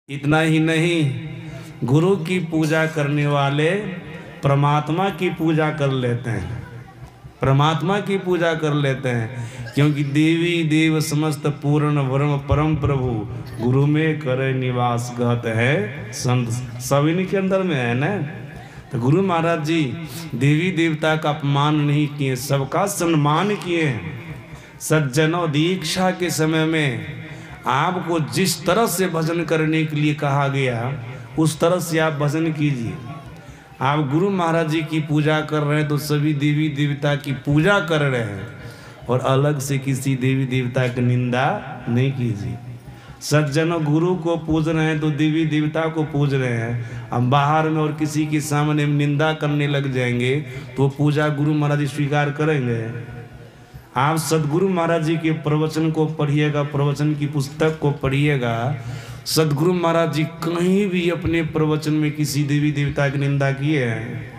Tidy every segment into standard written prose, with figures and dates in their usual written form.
इतना ही नहीं, गुरु की पूजा करने वाले परमात्मा की पूजा कर लेते हैं, परमात्मा की पूजा कर लेते हैं, क्योंकि देवी देव समस्त पूर्ण ब्रह्म परम प्रभु गुरु में करे निवास कहते हैं संत, सब इनके अंदर में है ना। तो गुरु महाराज जी देवी देवता का अपमान नहीं किए, सबका सम्मान किए हैं। सज्जनों, दीक्षा के समय में आपको जिस तरह से भजन करने के लिए कहा गया उस तरह से आप भजन कीजिए। आप गुरु महाराज जी की पूजा कर रहे हैं तो सभी देवी देवता की पूजा कर रहे हैं, और अलग से किसी देवी देवता की निंदा नहीं कीजिए। सज्जनों, गुरु को पूज रहे हैं तो देवी देवता को पूज रहे हैं। अब बाहर में और किसी के सामने निंदा करने लग जाएंगे तो पूजा गुरु महाराज जी स्वीकार करेंगे? आप सदगुरु महाराज जी के प्रवचन को पढ़िएगा, प्रवचन की पुस्तक को पढ़िएगा। सदगुरु महाराज जी कहीं भी अपने प्रवचन में किसी देवी देवता की निंदा किए हैं?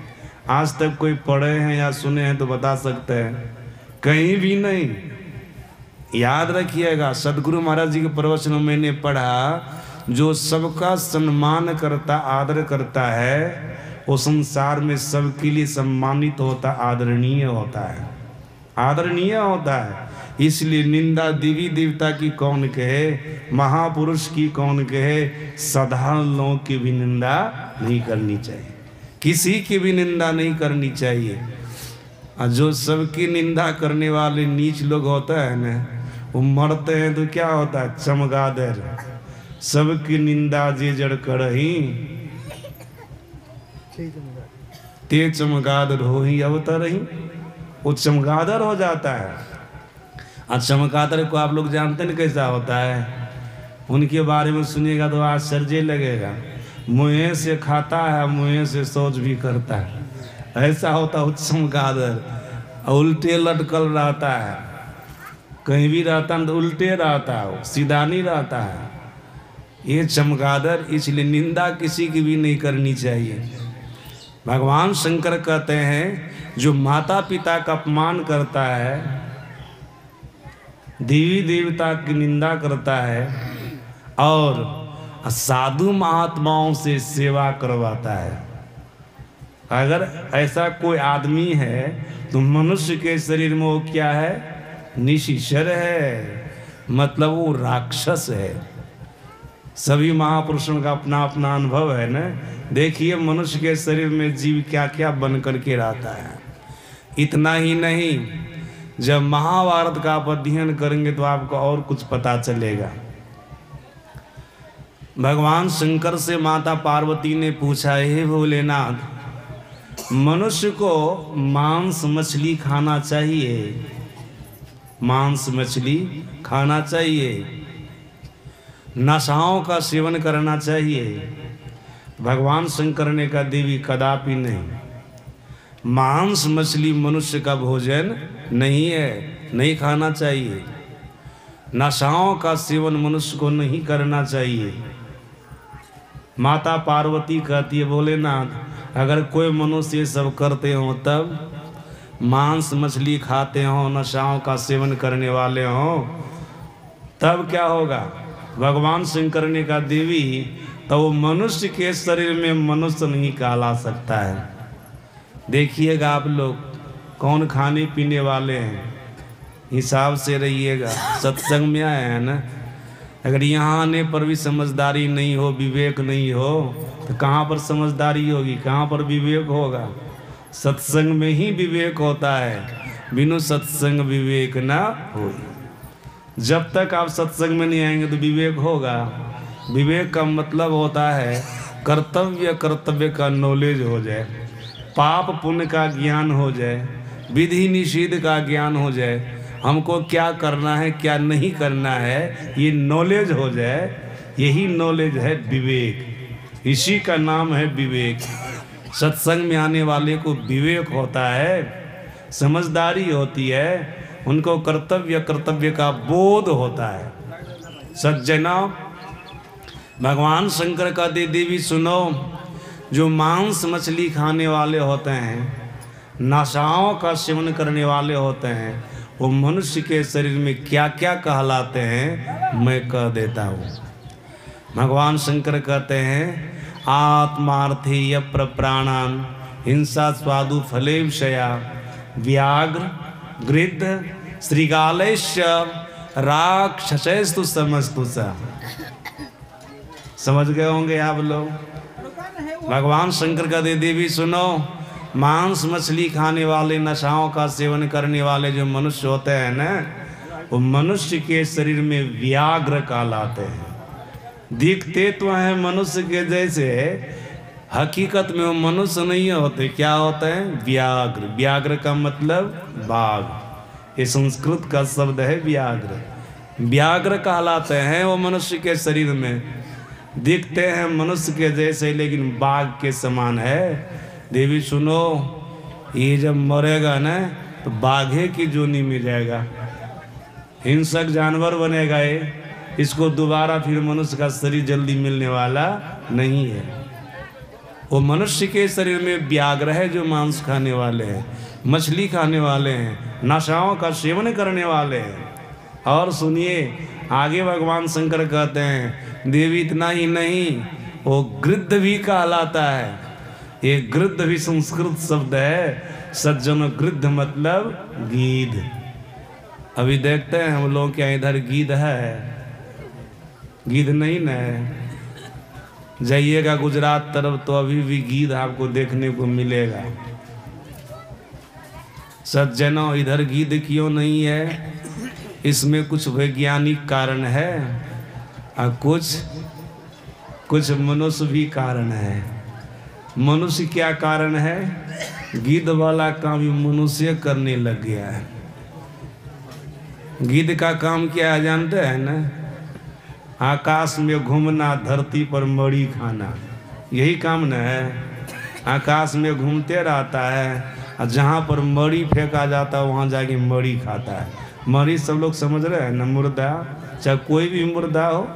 आज तक कोई पढ़े हैं या सुने हैं तो बता सकते हैं? कहीं भी नहीं। याद रखिएगा, सदगुरु महाराज जी के प्रवचन में मैंने पढ़ा, जो सबका सम्मान करता आदर करता है वो संसार में सबके लिए सम्मानित होता, आदरणीय होता है, आदरणीय होता है। इसलिए निंदा देवी देवता की कौन कहे, महापुरुष की कौन कहे, साधारण लोगों की भी निंदा नहीं करनी चाहिए, किसी की भी निंदा नहीं करनी चाहिए। और जो सबकी निंदा करने वाले नीच लोग होता है ना, वो मरते हैं तो क्या होता है, चमगादड़। सबकी निंदा जे जड़ करही ते चमगादड़ हो ही अवतर ही, वो चमगादड़ हो जाता है। और चमगादड़ को आप लोग जानते हैं कैसा होता है? उनके बारे में सुनिएगा तो आश्चर्य लगेगा। मुँह से खाता है, मुँह से शौच भी करता है, ऐसा होता है चमगादड़। उल्टे लटकल रहता है, कहीं भी रहता है तो उल्टे रहता है, सीधा नहीं रहता है ये चमगादड़। इसलिए निंदा किसी की भी नहीं करनी चाहिए। भगवान शंकर कहते हैं, जो माता पिता का अपमान करता है, देवी देवता की निंदा करता है और साधु महात्माओं से सेवा करवाता है, अगर ऐसा कोई आदमी है तो मनुष्य के शरीर में वो क्या है, निशाचर है, मतलब वो राक्षस है। सभी महापुरुषों का अपना अपना अनुभव है ना। देखिए मनुष्य के शरीर में जीव क्या क्या बन करके रहता है। इतना ही नहीं, जब महाभारत का आप अध्ययन करेंगे तो आपको और कुछ पता चलेगा। भगवान शंकर से माता पार्वती ने पूछा, हे भोलेनाथ, मनुष्य को मांस मछली खाना चाहिए? मांस मछली खाना चाहिए? नशाओं का सेवन करना चाहिए? भगवान शंकर ने कहा, देवी कदापि नहीं, मांस मछली मनुष्य का भोजन नहीं है, नहीं खाना चाहिए। नशाओं का सेवन मनुष्य को नहीं करना चाहिए। माता पार्वती कहती है, भोलेनाथ, अगर कोई मनुष्य सब करते हो, तब मांस मछली खाते हो, नशाओं का सेवन करने वाले हो, तब क्या होगा? भगवान शंकर ने कहा, देवी, तो वो मनुष्य के शरीर में मनुष्य नहीं कहला सकता है। देखिएगा आप लोग कौन खाने पीने वाले हैं, हिसाब से रहिएगा। सत्संग में आए हैं ना, अगर यहाँ आने पर भी समझदारी नहीं हो, विवेक नहीं हो, तो कहाँ पर समझदारी होगी, कहाँ पर विवेक होगा? सत्संग में ही विवेक होता है, बिनु सत्संग विवेक ना हो। जब तक आप सत्संग में नहीं आएंगे तो विवेक होगा? विवेक का मतलब होता है कर्तव्य कर्तव्य का नॉलेज हो जाए, पाप पुण्य का ज्ञान हो जाए, विधि निषेध का ज्ञान हो जाए, हमको क्या करना है क्या नहीं करना है ये नॉलेज हो जाए। यही नॉलेज है विवेक, इसी का नाम है विवेक। सत्संग में आने वाले को विवेक होता है, समझदारी होती है, उनको कर्तव्य कर्तव्य का बोध होता है। सज्जनों, भगवान शंकर का दे देवी सुनो, जो मांस मछली खाने वाले होते हैं, नशाओं का सेवन करने वाले होते हैं, वो मनुष्य के शरीर में क्या क्या कहलाते हैं मैं कह देता हूँ। भगवान शंकर कहते हैं आत्मार्थी यप्र प्राणान हिंसा स्वादु फले विषया व्याघ्र गृद्ध श्रृगालैश्च राक्षसैस्तु समस्तु सा। समझ गए होंगे आप लोग। भगवान शंकर का दे देवी सुनो, मांस मछली खाने वाले, नशाओं का सेवन करने वाले जो मनुष्य होते हैं ना, वो मनुष्य के शरीर में व्याघ्र कहलाते हैं। दिखते तो हैं मनुष्य के जैसे, हकीकत में वो मनुष्य नहीं होते। क्या होते हैं? व्याघ्र। व्याघ्र का मतलब बाघ। ये संस्कृत का शब्द है व्याघ्र। व्याघ्र कहलाते हैं वो मनुष्य के शरीर में। दिखते हैं मनुष्य के जैसे लेकिन बाघ के समान है। देवी सुनो, ये जब मरेगा ना तो बाघे की जोनी में जाएगा, हिंसक जानवर बनेगा ये। इसको दोबारा फिर मनुष्य का शरीर जल्दी मिलने वाला नहीं है। वो मनुष्य के शरीर में व्याघ्र है जो मांस खाने वाले हैं, मछली खाने वाले हैं, नशाओं का सेवन करने वाले हैं। और सुनिए आगे भगवान शंकर कहते हैं देवी इतना ही नहीं, वो गृद्ध भी कहलाता है। ये गृद्ध भी संस्कृत शब्द है सज्जनों। गृद्ध मतलब गीध। अभी देखते हैं हम लोग क्या इधर गीध है? गीध नहीं न। जाइएगा गुजरात तरफ तो अभी भी गीध आपको देखने को मिलेगा। सज्जनों इधर गीध क्यों नहीं है? इसमें कुछ वैज्ञानिक कारण है और कुछ मनुष्य भी कारण है। मनुष्य क्या कारण है? गिद्ध वाला काम ही मनुष्य करने लग गया है। गिद्ध का काम क्या है जानते हैं ना? आकाश में घूमना, धरती पर मड़ी खाना, यही काम न है। आकाश में घूमते रहता है और जहाँ पर मड़ी फेंका जाता है वहाँ जाके मड़ी खाता है। मरी सब लोग समझ रहे हैं ना? मुर्दा, चाहे कोई भी मुर्दा हो,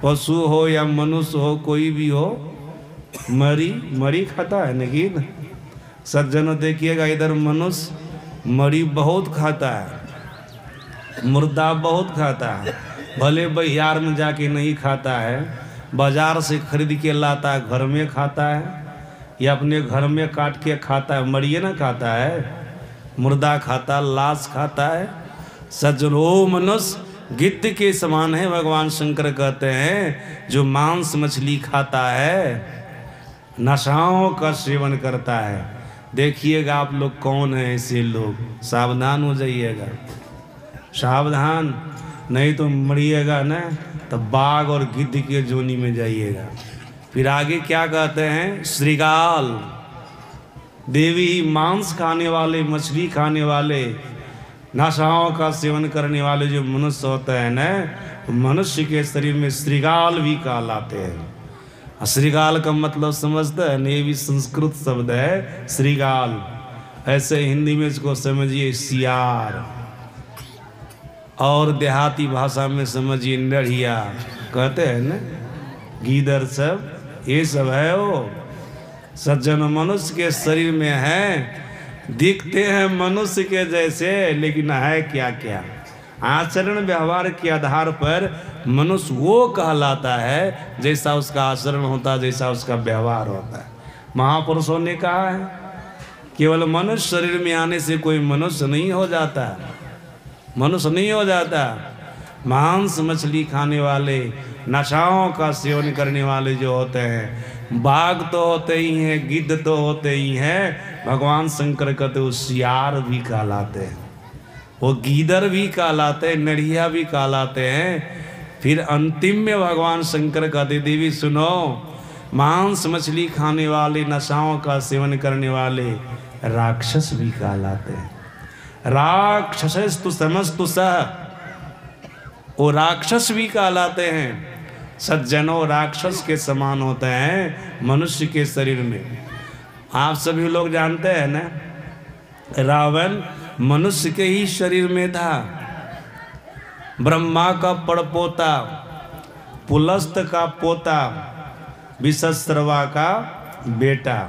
पशु हो या मनुष्य हो, कोई भी हो, मरी खाता है ना गिद्ध। सज्जनों देखिएगा इधर मनुष्य मरी बहुत खाता है, मुर्दा बहुत खाता है। भले बाजार में जाके नहीं खाता है, बाजार से खरीद के लाता है, घर में खाता है या अपने घर में काट के खाता है। मरिए ना खाता है, मुर्दा खाता, लाश खाता है। सज्जनों मनुष्य गिद्ध के समान है। भगवान शंकर कहते हैं जो मांस मछली खाता है, नशाओं का सेवन करता है। देखिएगा आप लोग कौन है ऐसे लोग, सावधान हो जाइएगा, सावधान, नहीं तो मरिएगा ना तो बाघ और गिद्ध के जोनी में जाइएगा। फिर आगे क्या कहते हैं? श्रृगाल देवी, मांस खाने वाले, मछली खाने वाले, नशाओं का सेवन करने वाले जो मनुष्य होते हैं ना, मनुष्य के शरीर में श्रृगाल भी कहलाते हैं। श्रृगाल का मतलब समझते हैं? ये भी संस्कृत शब्द है श्रृगाल। ऐसे हिंदी में इसको समझिए सियार, और देहाती भाषा में समझिए नढ़िया कहते हैं ना, गीदड़ सब, ये सब है वो। सज्जन मनुष्य के शरीर में है, दिखते हैं मनुष्य के जैसे लेकिन है क्या क्या। आचरण व्यवहार के आधार पर मनुष्य वो कहलाता है जैसा उसका आचरण होता है, जैसा उसका व्यवहार होता है। महापुरुषों ने कहा है केवल मनुष्य शरीर में आने से कोई मनुष्य नहीं हो जाता, मनुष्य नहीं हो जाता। मांस मछली खाने वाले, नशाओं का सेवन करने वाले जो होते हैं, बाघ तो होते ही हैं, गिद्ध तो होते ही हैं, भगवान शंकर कहते वो सियार भी कहलाते हैं, वो गीदड़ भी कहलाते हैं, नढ़िया भी कहलाते हैं। फिर अंतिम में भगवान शंकर कहते देवी सुनो, मांस मछली खाने वाले, नशाओं का सेवन करने वाले राक्षस भी कहलाते हैं। राक्षसस्तु समस्तु सह, वो राक्षस भी कहलाते हैं। सज्जनों राक्षस के समान होते हैं मनुष्य के शरीर में। आप सभी लोग जानते हैं ना, रावण मनुष्य के ही शरीर में था। ब्रह्मा का पड़पोता, पुलस्त का पोता, विशस्रवा का बेटा।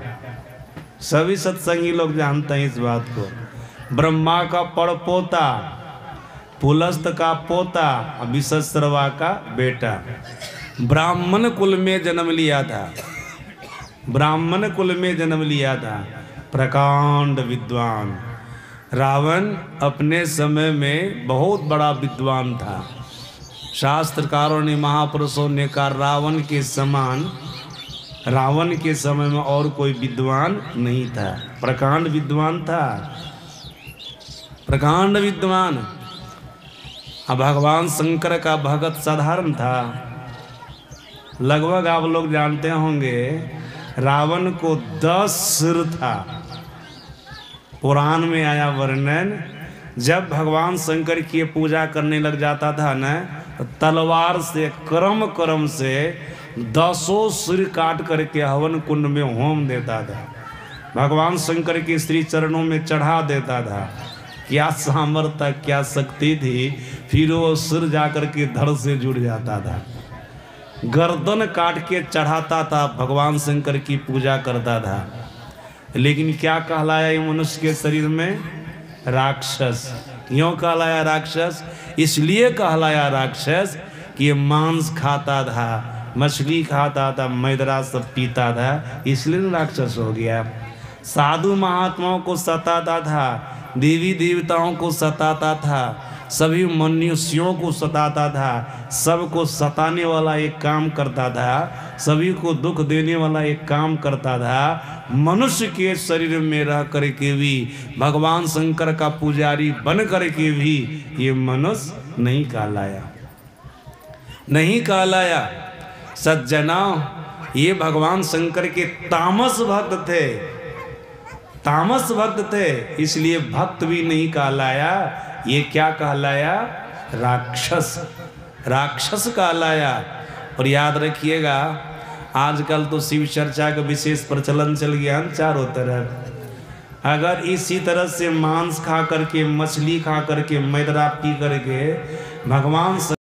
सभी सत्संगी लोग जानते हैं इस बात को। ब्रह्मा का पड़पोता, पुलस्त का पोता, विशस्रवा का बेटा। ब्राह्मण कुल में जन्म लिया था, ब्राह्मण कुल में जन्म लिया था, प्रकांड विद्वान। रावण अपने समय में बहुत बड़ा विद्वान था। शास्त्रकारों ने, महापुरुषों ने कहा रावण के समान रावण के समय में और कोई विद्वान नहीं था। प्रकांड विद्वान था, प्रकांड विद्वान। अब भगवान शंकर का भगत साधारण था। लगभग आप लोग जानते होंगे रावण को 10 सिर था। पुराण में आया वर्णन, जब भगवान शंकर की पूजा करने लग जाता था न, तो तलवार से क्रम क्रम से 10 सिर काट करके हवन कुंड में होम देता था। भगवान शंकर के श्री चरणों में चढ़ा देता था। क्या सामर्थ्य, क्या शक्ति थी। फिर वो सिर जाकर के धड़ से जुड़ जाता था, गर्दन काट के चढ़ाता था, भगवान शंकर की पूजा करता था। लेकिन क्या कहलाया ये मनुष्य के शरीर में? राक्षस। क्यों कहलाया राक्षस? इसलिए कहलाया राक्षस कि ये मांस खाता था, मछली खाता था, मैदरा सब पीता था, इसलिए राक्षस हो गया। साधु महात्माओं को सताता था, देवी देवताओं को सताता था, सभी मनुष्यों को सताता था, सबको सताने वाला एक काम करता था, सभी को दुख देने वाला एक काम करता था। मनुष्य के शरीर में रह करके भी, भगवान शंकर का पुजारी बन करके भी ये मनुष्य नहीं कहलाया, नहीं कहलाया। सज्जनों, ये भगवान शंकर के तामस भक्त थे, तामस भक्त थे, इसलिए भक्त भी नहीं कहलाया। ये क्या कहलाया? राक्षस, राक्षस कहलाया। और याद रखिएगा, आजकल तो शिव चर्चा का विशेष प्रचलन चल गया चारों तरफ। अगर इसी तरह से मांस खा करके, मछली खा करके, मैदरा पी करके भगवान